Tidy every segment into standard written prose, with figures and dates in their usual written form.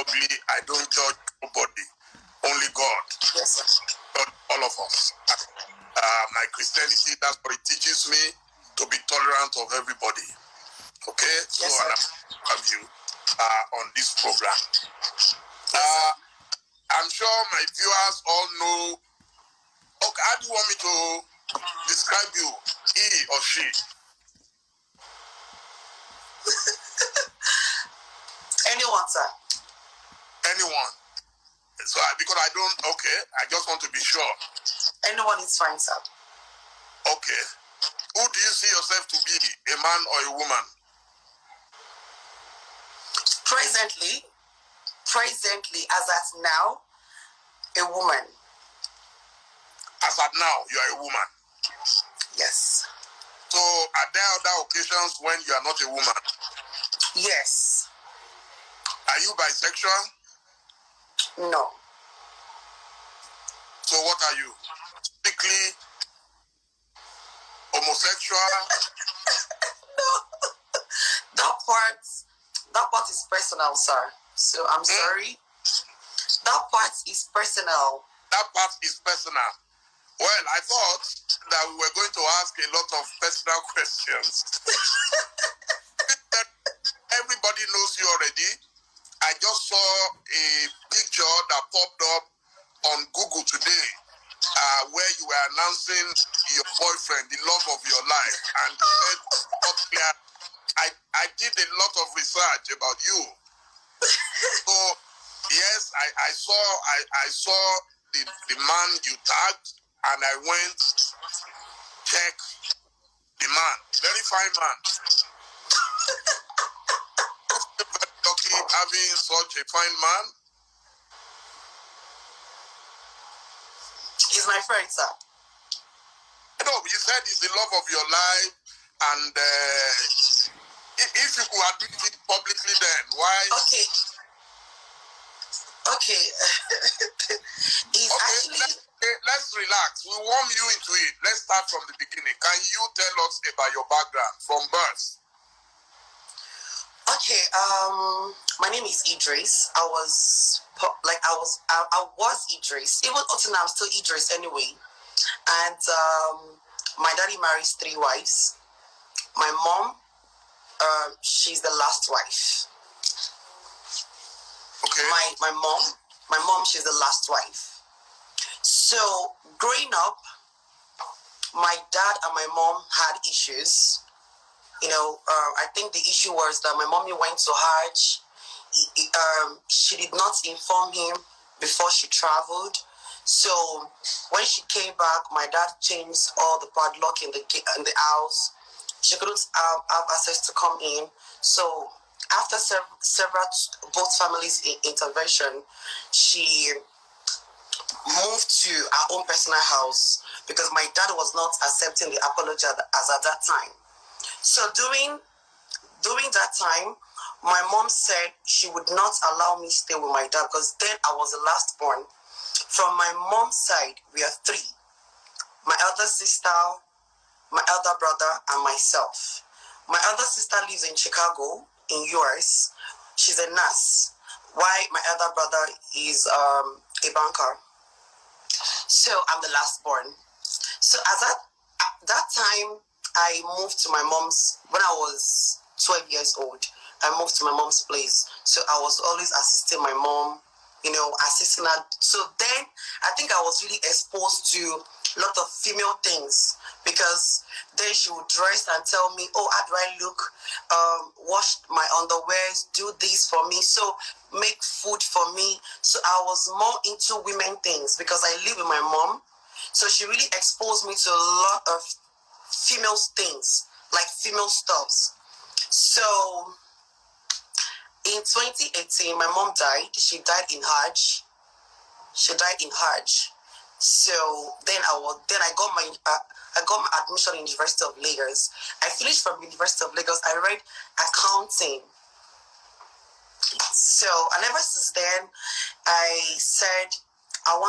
ugly. I don't judge nobody, only God. Yes, sir. All of us. My Christianity, that's what it teaches me, to be tolerant of everybody. Okay? So Yes, sir. I have you on this program. Yes, I'm sure my viewers all know. Okay, how do you want me to describe you? He or she? Anyone, sir. Anyone. So because I don't, okay, I just want to be sure. Anyone is fine, sir. Okay. Who do you see yourself to be, a man or a woman? Presently, as at now, a woman. As at now, you are a woman. Yes. So are there other occasions when you are not a woman? Yes. Are you bisexual? No. So what are you? Strictly homosexual? No. That part is personal, sir. So I'm sorry. That part is personal. That part is personal. Well, I thought that we were going to ask a lot of personal questions. Everybody knows you already. I just saw a picture that popped up on Google today where you were announcing your boyfriend, the love of your life. And said, I did a lot of research about you. So, yes, I saw the man you tagged, and I went check the man. Very fine man. Very lucky having such a fine man. He's my friend, sir. No, you said he's the love of your life, and if you could admit it publicly, then why? Okay. He's actually. Let's relax. We warm you into it. Let's start from the beginning. Can you tell us about your background from birth? Okay. My name is Idris. I was Idris. Even until now, I'm still Idris anyway. And my daddy marries 3 wives. My mom, she's the last wife. Okay. My mom, she's the last wife. So growing up, my dad and my mom had issues. I think the issue was that my mommy went to Hajj. She did not inform him before she traveled. So when she came back, my dad changed all the padlock in the house. She couldn't have access to come in. So after several both families' intervention, she moved to our own personal house because my dad was not accepting the apology as at that time. So during that time, my mom said she would not allow me stay with my dad because then I was the last born. From my mom's side, we are 3. My elder sister, my elder brother, and myself. My elder sister lives in Chicago, in US. She's a nurse, while my elder brother is a banker. So I'm the last born. So at that time, I moved to my mom's, when I was 12 years old, I moved to my mom's place. So I was always assisting my mom, assisting her. So then I think I was really exposed to a lot of female things because then she would dress and tell me, oh, how do I look? Wash my underwears, do this for me. So make food for me. So I was more into women things because I live with my mom. So she really exposed me to a lot of female things, like female stuffs. So in 2018, my mom died. She died in Hajj. So then I got my admission in University of Lagos. I finished from University of Lagos. I read accounting. So and ever since then, I said I don't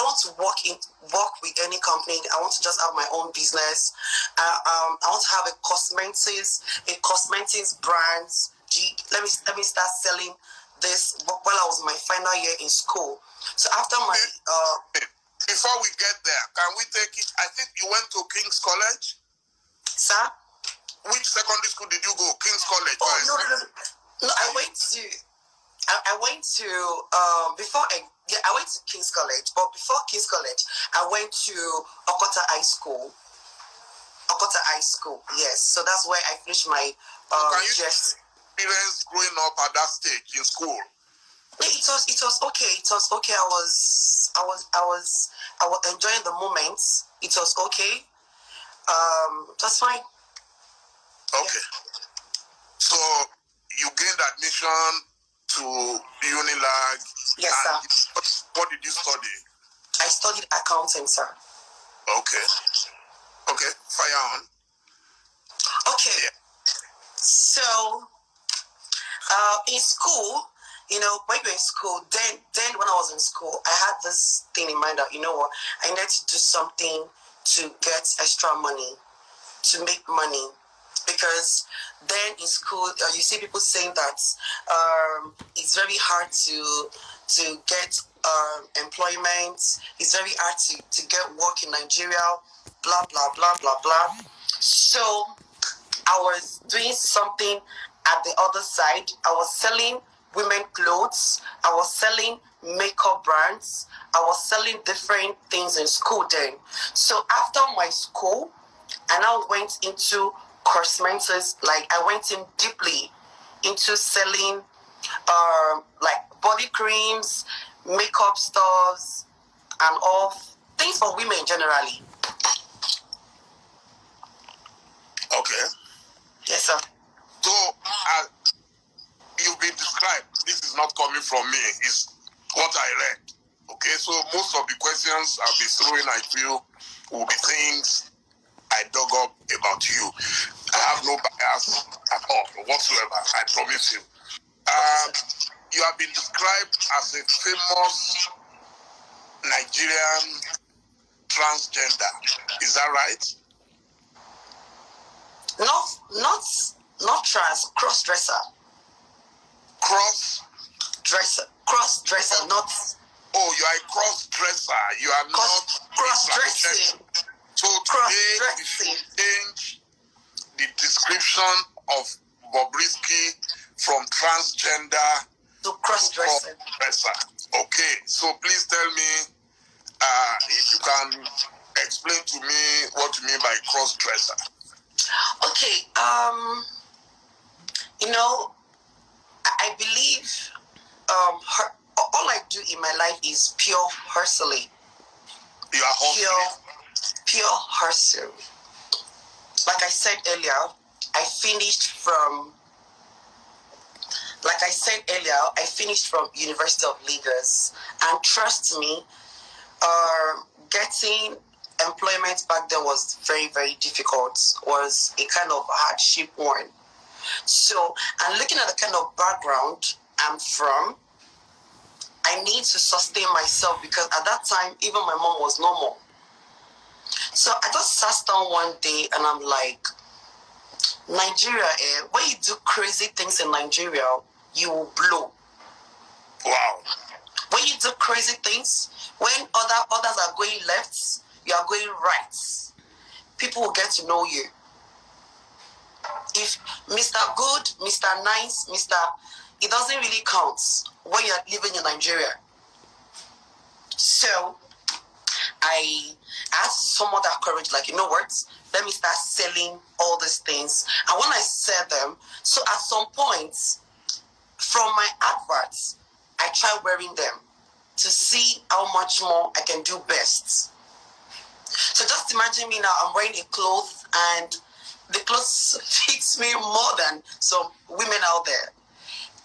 want to work with any company. I want to just have my own business. I want to have a cosmetics brand let me start selling this while I was in my final year in school. So after my before we get there, can we take it? I think you went to King's College. Sir? Which secondary school did you go? King's College. Oh, no. I went to before I went to King's College, but before King's College, I went to Okota High School. Yes. So that's where I finished my experience growing up at that stage in school? It was okay. It was okay. I was enjoying the moment. It was okay. That's fine. Okay. Yeah. So you gained admission to Unilag. Yes, sir. What did you study? I studied accounting, sir. Okay. Okay. Fire on. Okay. Yeah. So, in school, when you're in school, then when I was in school, I had this thing in mind that, you know what, I need to do something to get extra money, to make money. Because then in school, you see people saying that it's very hard to get employment. It's very hard to get work in Nigeria, blah, blah, blah, blah, blah. So I was doing something at the other side. I was selling women clothes. I was selling makeup brands. I was selling different things in school then. So after my school, I now went into cosmetics. Like I went in deeply into selling like body creams, makeup stuffs, and all things for women generally. Okay. Yes, sir. So you've been described. This is not coming from me. It's what I read. Okay. So most of the questions I'll be throwing at you will be things I dug up about you. I have no bias at all whatsoever. I promise you. You have been described as a famous Nigerian transgender. Is that right? Not trans, cross-dresser. Cross-dresser, not... Oh, you are a cross-dresser. You are not cross-dressing. So today we should change the description of Bobrisky from transgender to cross-dresser. Okay, so please tell me if you can explain to me what you mean by cross-dresser. Okay, I believe all I do in my life is pure hustling. You are hustling? Pure hustle. Like I said earlier, I finished from University of Lagos, and trust me, getting employment back then was very, very difficult, was a kind of hardship one. So, and looking at the kind of background I'm from, I need to sustain myself because at that time, even my mom was normal. So I just sat down one day and I'm like, Nigeria, when you do crazy things in Nigeria, you will blow. Wow. When you do crazy things, when others are going left, you are going right. People will get to know you. If Mr. Good, Mr. Nice, it doesn't really count when you're living in Nigeria. So I had somewhat that courage, like, you know what? Let me start selling all these things. And when I sell them, so at some point, from my adverts, I try wearing them to see how much more I can do best. So just imagine me now, I'm wearing a cloth and the clothes fits me more than some women out there.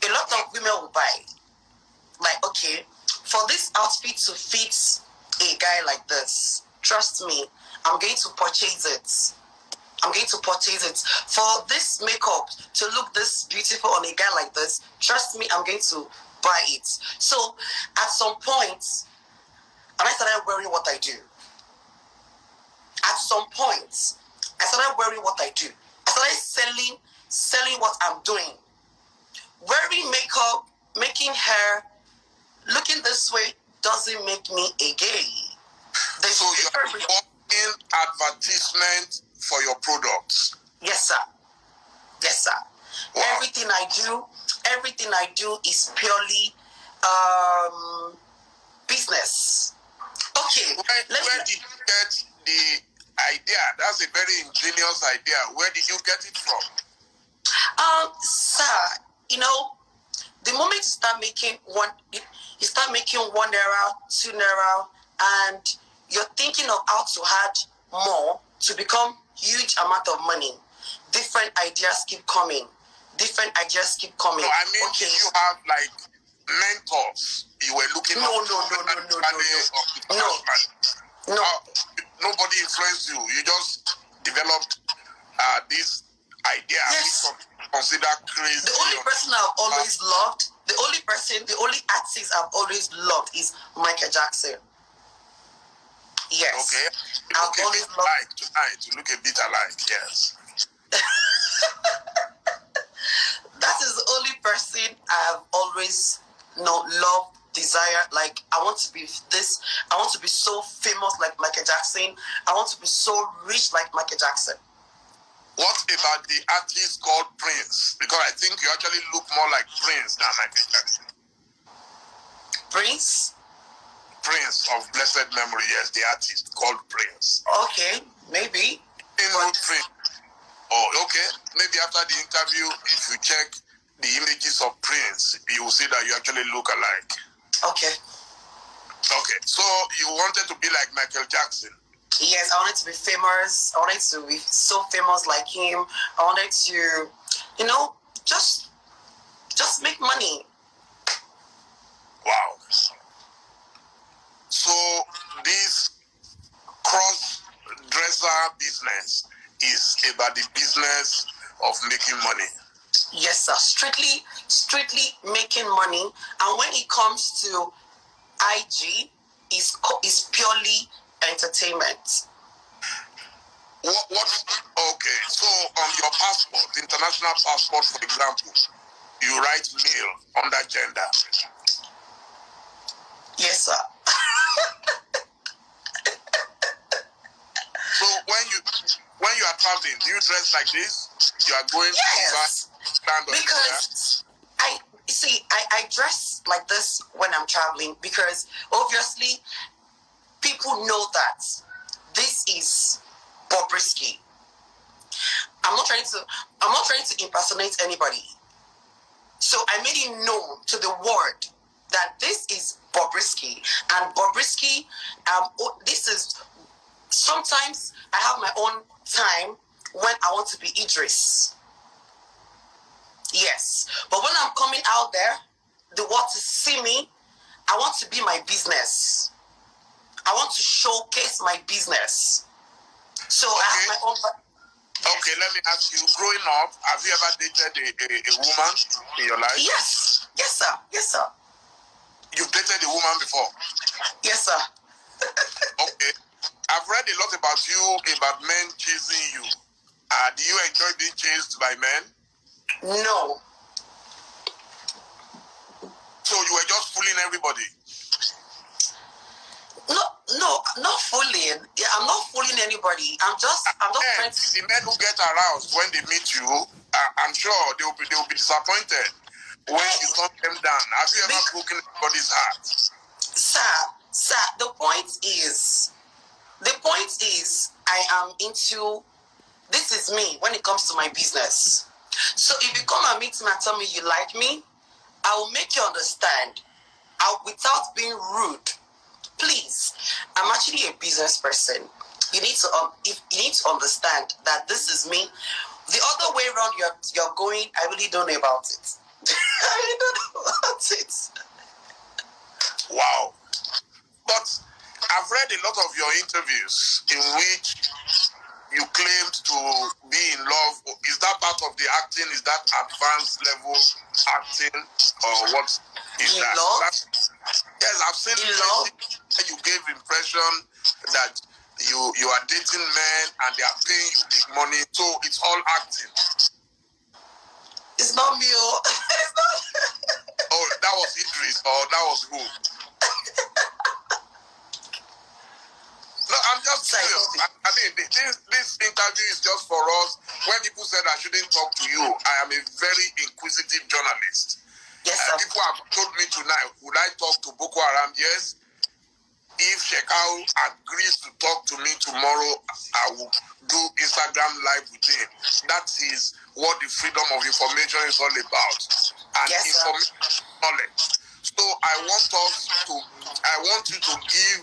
A lot of women will buy. Like, okay, for this outfit to fit a guy like this, trust me, I'm going to purchase it. For this makeup to look this beautiful on a guy like this, trust me, I'm going to buy it. So at some point, and I started wearing what I do. At some point, I started wearing what I do. I started selling what I'm doing. wearing makeup, making hair, looking this way doesn't make me a gay. So you're working advertisement for your products? Yes, sir. Yes, sir. Wow. Everything I do is purely business. Okay. Where did you get the idea? That's a very ingenious idea. Where did you get it from? Sir, the moment you start making one naira, 2 naira, and you're thinking of how to add more to become huge amount of money, different ideas keep coming. No, I mean, okay. You have like mentors you were looking No. Nobody influenced you. You just developed this idea. Yes. Consider crazy. The only person I've always loved, the only artist I've always loved is Michael Jackson. Yes. Okay. You look a bit alike tonight. You look a bit alike, yes. That is the only person I've always loved, desire. Like, I want to be so famous like Michael Jackson. I want to be so rich like Michael Jackson. What about the artist called Prince? Because I think you actually look more like Prince than Michael Jackson. Prince of blessed memory, yes, the artist called Prince. Okay, maybe. Prince. Oh, okay. Maybe after the interview, if you check the images of Prince, you will see that you actually look alike. Okay. So you wanted to be like Michael Jackson? Yes, I wanted to be famous. I wanted to be so famous like him. I wanted to, just make money. Wow. So this cross-dresser business is about the business of making money. Yes, sir. Strictly making money. And when it comes to IG, is purely entertainment. Okay, so on your passport, international passport, for example, you write male under gender. Yes, sir. So when you are traveling, do you dress like this? You are going to because I dress like this when I'm traveling because obviously people know that this is Bobrisky. I'm not trying to impersonate anybody. So I made it known to the world that this is Bobrisky, and Bobrisky, this is, sometimes I have my own time when I want to be Idris. Yes. But when I'm coming out there, the world to see me, I want to be my business. I want to showcase my business. So okay. I have my own... Okay, let me ask you, growing up, have you ever dated a woman in your life? Yes. Yes, sir. You've dated a woman before? Yes, sir. Okay. I've read a lot about you, about men chasing you. Do you enjoy being chased by men? No. So you were just fooling everybody? No, not fooling. Yeah, I'm not fooling anybody. I'm just trying to... The men who get aroused when they meet you, I'm sure they will be disappointed when you turn them down. Have you ever broken anybody's heart? Sir, the point is, I am into, this is me when it comes to my business. So if you come and meet me and tell me you like me, I will make you understand, without being rude. Please, I'm actually a business person. You need to understand that this is me. The other way around you're going, I really don't know about it. I really don't know about it. Wow. But I've read a lot of your interviews in which you claimed to be in love. Is that part of the acting? Is that advanced level acting? Or what is in that? Love? Yes, I've seen you gave impression that you are dating men and they are paying you big money. So it's all acting. It's not me. It's not. that was Idris or that was who? No, I'm just serious. I mean, this interview is just for us. When people said I shouldn't talk to you, I am a very inquisitive journalist. Yes, sir. People have told me tonight, would I talk to Boko Haram? Yes. If Shekau agrees to talk to me tomorrow, I will do Instagram live with him. That is what the freedom of information is all about. And yes, information knowledge. So I want you to give,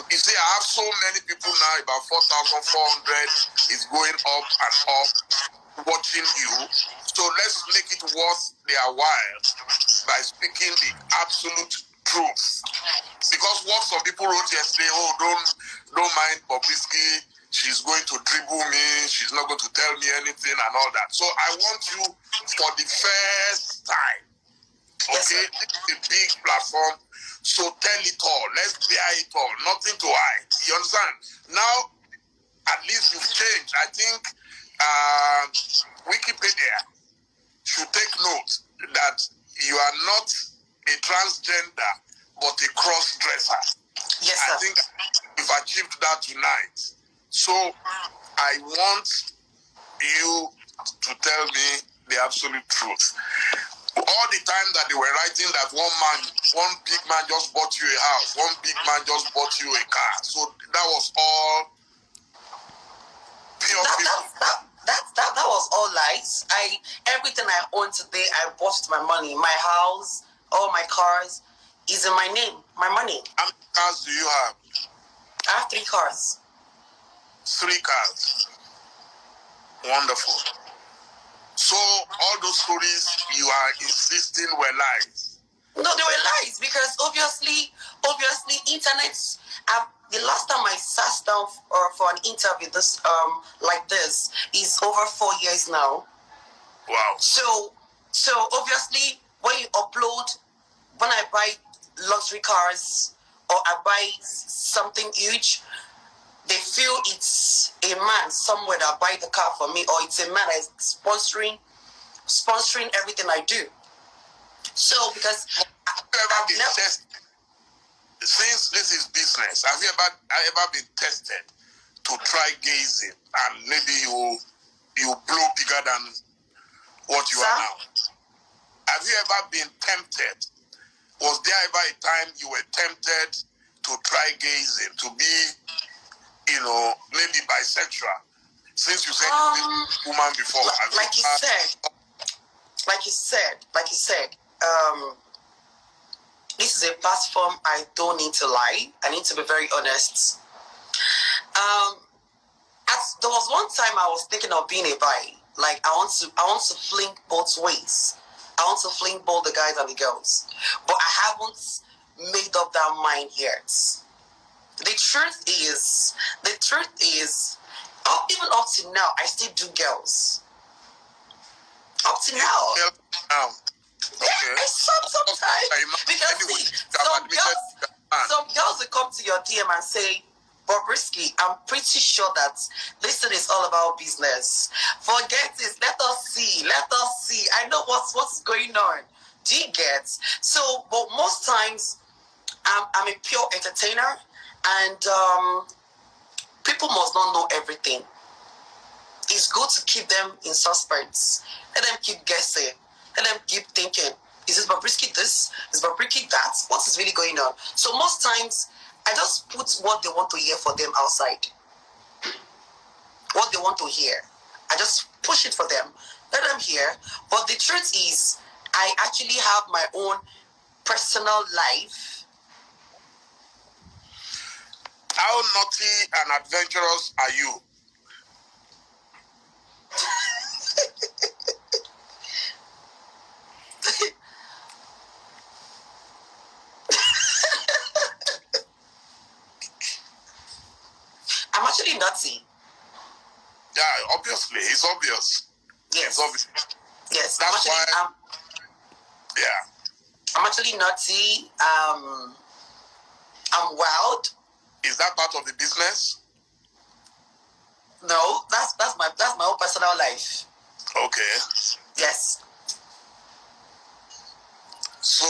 you see, I have so many people now, about 4,400 is going up and up watching you. So let's make it worth their while by speaking the absolute truth. Because what some people wrote yesterday, oh, don't mind Bobrisky, she's going to dribble me, she's not going to tell me anything and all that. So I want you for the first time, okay, this is a big platform, so tell it all, let's bear it all, nothing to hide. You understand? Now, at least you've changed. I think Wikipedia should take note that you are not a transgender, but a cross-dresser. Yes, sir. I think we've achieved that tonight. So I want you to tell me the absolute truth. All the time that they were writing that one big man just bought you a house, one big man just bought you a car. So that was all pure that was all lies. Everything I own today, I bought with my money. My house, all my cars is in my name, my money. How many cars do you have? I have 3 cars. 3 cars. Wonderful. So all those stories you are insisting were lies. No, they were lies because obviously, internet. The last time I sat down for an interview like this is over 4 years now. Wow. So obviously, when you upload, when I buy luxury cars or I buy something huge, they feel it's a man somewhere that buy the car for me, or it's a man that's sponsoring everything I do. So because since this is business, have you ever been tested to try gazing and maybe you blow bigger than what you are now? Have you ever been tempted? Was there ever a time you were tempted to try gazing, to be, maybe bisexual? Since you said you woman before. Like you said, this is a platform I don't need to lie. I need to be very honest. There was one time I was thinking of being a bi. Like I want to fling both ways. I want to fling both the guys and the girls, but I haven't made up that mind yet. The truth is, even up to now, I still do girls. Up to now. Okay. Yeah, sometimes. Because some girls will come to your DM and say, Bobrisky, I'm pretty sure that this thing is all about business. Forget it. Let us see. I know what's going on. Do you get? So, but most times, I'm a pure entertainer, and people must not know everything. It's good to keep them in suspense. Let them keep guessing. Let them keep thinking, is this Bobrisky this? Is Bobrisky that? What is really going on? So most times, I just put what they want to hear for them outside. What they want to hear. I just push it for them. Let them hear. But the truth is, I actually have my own personal life. How naughty and adventurous are you? I'm actually naughty. Yeah, obviously. It's obvious. Yes. It's obvious. Yes. That's why. I'm actually naughty. I'm wild. Is that part of the business? No, that's my own personal life. Okay. Yes. So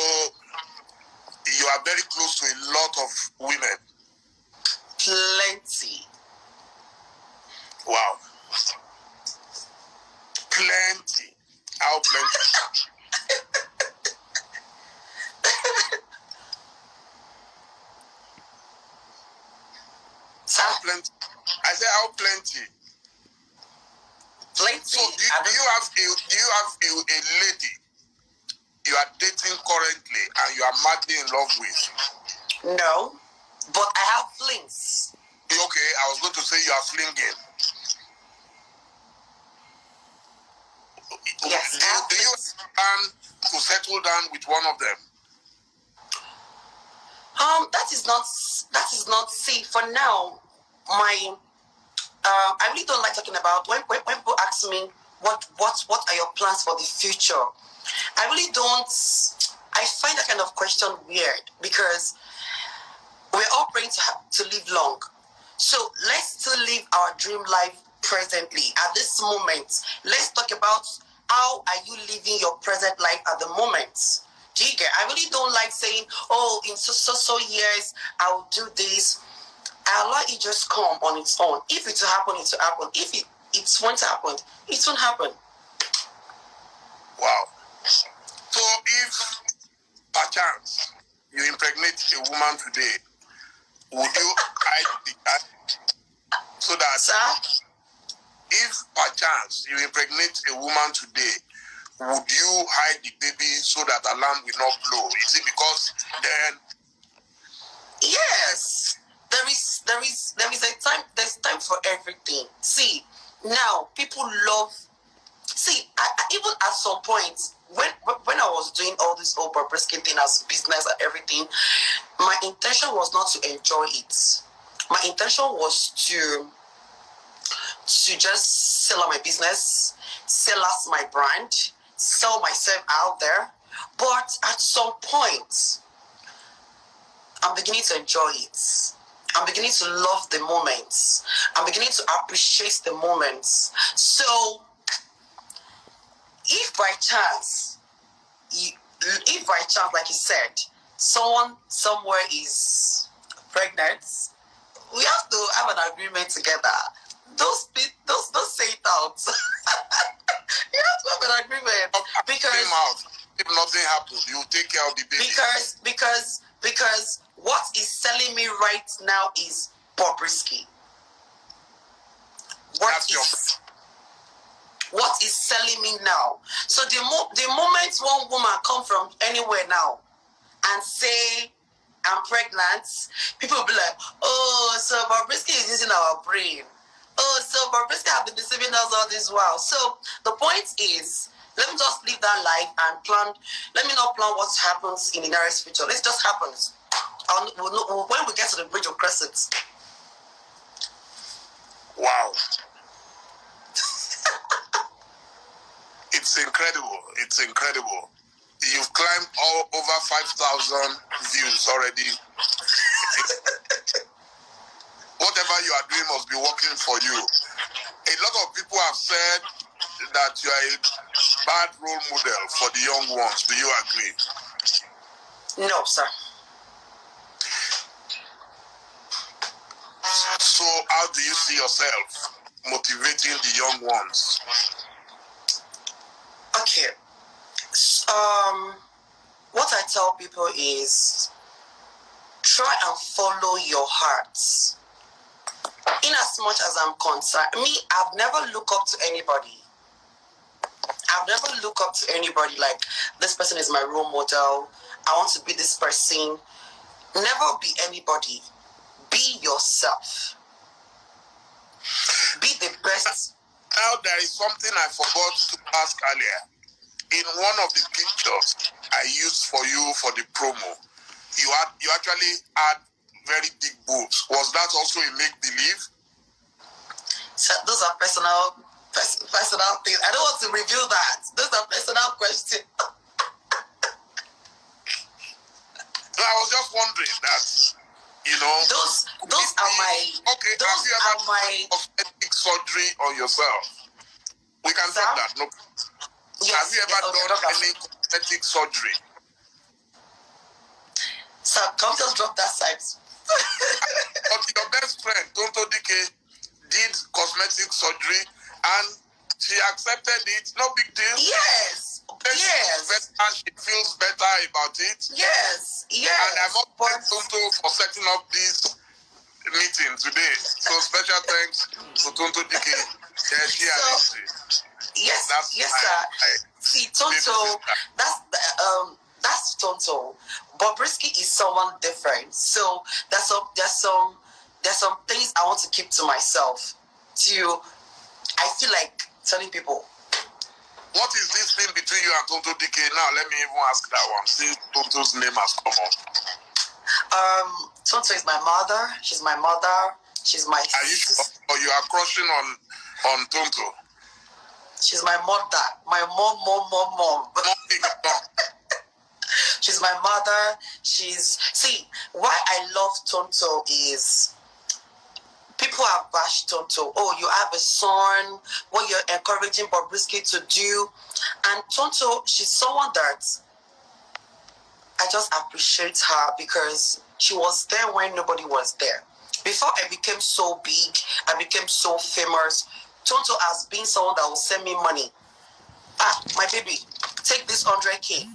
very close to a lot of women? Plenty. Wow. Plenty. How plenty? How plenty? I said how plenty? Plenty. So do you have a lady you are dating currently and you are madly in love with? No, but I have flings. Okay, I was going to say you are flinging. Yes. Do you plan to settle down with one of them? That is not. See, for now, I really don't like talking about when people ask me what are your plans for the future. I really don't. I find that kind of question weird because we're all praying to live long. So let's still live our dream life presently at this moment. Let's talk about how are you living your present life at the moment. Do you get? I really don't like saying, oh, in so years I will do this. I'll let it just come on its own. If it will happen, it will happen. If it won't happen, it won't happen. Wow. So if perchance you impregnate a woman today, would you hide the child so that? Sir? If perchance you impregnate a woman today, would you hide the baby so that alarm will not blow? Is it because then? Yes. There is a time. There's time for everything. See, now people love. See, I even at some point when I was doing all this whole Bobrisky thing as business and everything, my intention was not to enjoy it. My intention was to just sell out my business, sell out my brand, sell myself out there. But at some point, I'm beginning to enjoy it. I'm beginning to love the moments. I'm beginning to appreciate the moments. So, if by chance, like you said, someone somewhere is pregnant, we have to have an agreement together. Don't say it out. You have to have an agreement because if nothing happens, you take care of the baby. Because what is selling me right now is Bobrisky. What is selling me now? So the moment one woman come from anywhere now and say I'm pregnant, people will be like, oh, so Bobrisky is using our brain. Oh, so Bobrisky have been deceiving us all this while. So the point is, let me just live that life and plan. Let me not plan what happens in the nearest future. It just happens. When we get to the bridge of Crescent. Wow. It's incredible. It's incredible. You've climbed over 5,000 views already. Whatever you are doing must be working for you. A lot of people have said that you are a bad role model for the young ones. Do you agree? No, sir. So how do you see yourself motivating the young ones? Okay. What I tell people is try and follow your hearts. In as much as I'm concerned, I've never looked up to anybody. I've never looked up to anybody like this person is my role model. I want to be this person. Never be anybody. Be yourself. Be the best. Now there is something I forgot to ask earlier. In one of the pictures I used for you for the promo, you actually had very big boobs. Was that also a make-believe? So those are personal things. I don't want to reveal that. Those are personal questions. So I was just wondering that, those are my. Okay, have you ever done cosmetic surgery on yourself? We can talk that. No. Yes, have you ever done any cosmetic surgery? Sir, So come just drop that side. But your best friend, Tonto Dike, did cosmetic surgery and she accepted it. No big deal. Yes. Yes. She feels better about it. Yes. Yes. And I've also thanked Tonto for setting up this meeting today. So special thanks to Tonto Dike. Yes, yes, sir. See, Tonto, that's Tonto. Bobrisky is someone different. So there's some things I want to keep to myself. I feel like telling people. What is this thing between you and Tonto Dike? Now let me even ask that one. Since Tonto's name has come up. Tonto is my mother. She's my mother. She's my. Are you sure? Or you are crushing on Tonto? She's my mother. My mom. She's my mother. See, why I love Tonto is people have bashed Tonto. Oh, you have a son. What you're encouraging Bobrisky to do. And Tonto, she's someone that I just appreciate her because she was there when nobody was there. Before I became so big, I became so famous, Tonto has been someone that will send me money. My baby, take this 100K.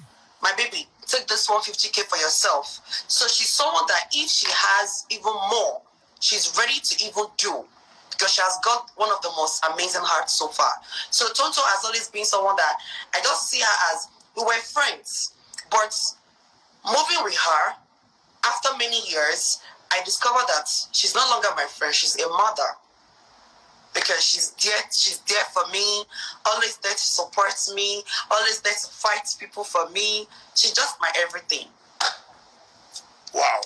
My baby, take this 150K for yourself. So she's someone that if she has even more, she's ready to even do because she has got one of the most amazing hearts so far. So Tonto has always been someone that I just see her as, we were friends, but moving with her, after many years, I discovered that she's no longer my friend, she's a mother. Because she's there for me, always there to support me, always there to fight people for me. She's just my everything. Wow.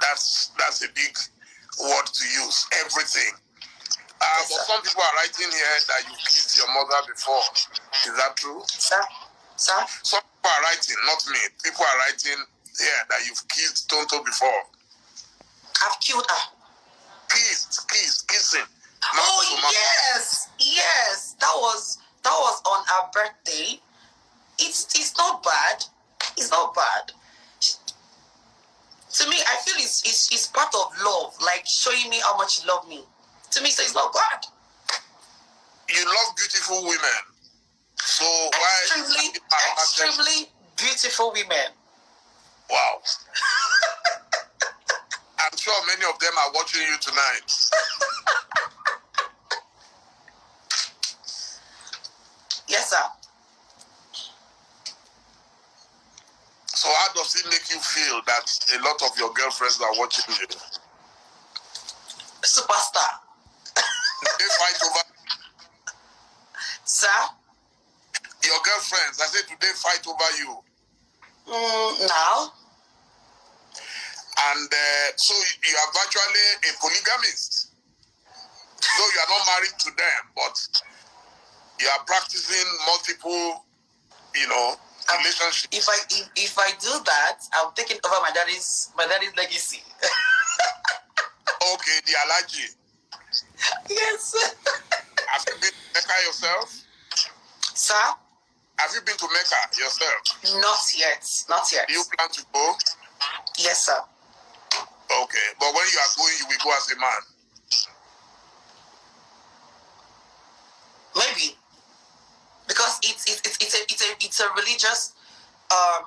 That's a big word to use. Everything. Yes, but some people are writing here that you kissed your mother before. Is that true? Sir? Some people are writing, not me. People are writing here that you've kissed Tonto before. I've killed her. Kissing. Oh yes. That was on her birthday. It's not bad. It's not bad. To me, I feel it's part of love, like showing me how much you love me. To me, so it's not bad. You love beautiful women. So extremely beautiful women. Wow. I'm sure many of them are watching you tonight. Yes, sir. So how does it make you feel that a lot of your girlfriends are watching you? Superstar. They fight over... Sir? Your girlfriends, I said, do they fight over you? No. And so you are virtually a polygamist. Though you are not married to them, but you are practicing multiple, relationships. If I do that, I'm taking over my daddy's legacy. Okay, the allergy. Yes. Have you been to Mecca yourself? Sir? Have you been to Mecca yourself? Not yet. Do you plan to go? Yes, sir. Okay, but when you are going, you will go as a man. Maybe, because it's a religious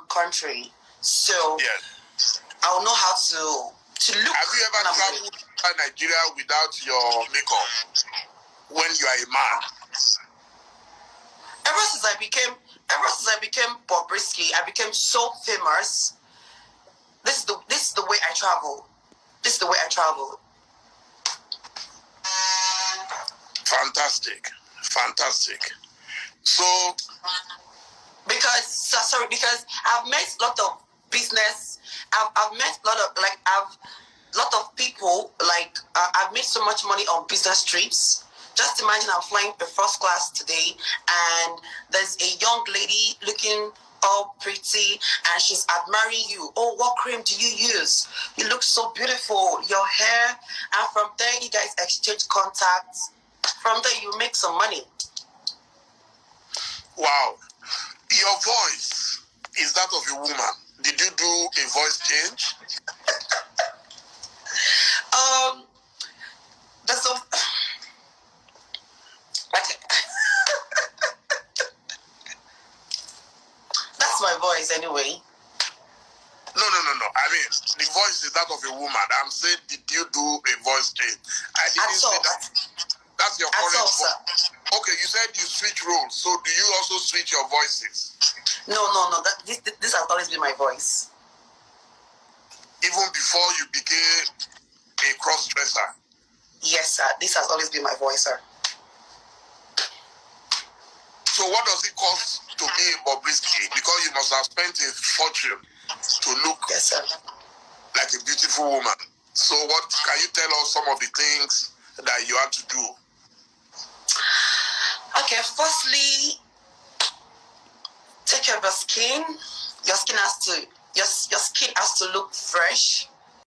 country, so yes. I'll know how to look. Have you ever traveled to Nigeria without your makeup when you are a man? Ever since I became Bobrisky, I became so famous. This is the way I travel. Fantastic. So, because I've met a lot of business. I've met a lot of people. I've made so much money on business trips. Just imagine I'm flying a first class today, and there's a young lady looking all pretty, and she's admiring you. Oh, what cream do you use? You look so beautiful. Your hair, and from there you guys exchange contacts. From there you make some money. Wow. Your voice is that of a woman. Did you do a voice change? That's so. That's my voice anyway. No. I mean, the voice is that of a woman. I'm saying, did you do a voice change? I didn't say that. That's your current voice. Okay, you said you switch roles. So do you also switch your voices? No. This has always been my voice. Even before you became a cross-dresser? Yes, sir. This has always been my voice, sir. So what does it cost to be a Bobrisky? Because you must have spent a fortune to look like a beautiful woman. So what can you tell us some of the things that you had to do? Okay, firstly, take care of your skin. Your skin has to look fresh.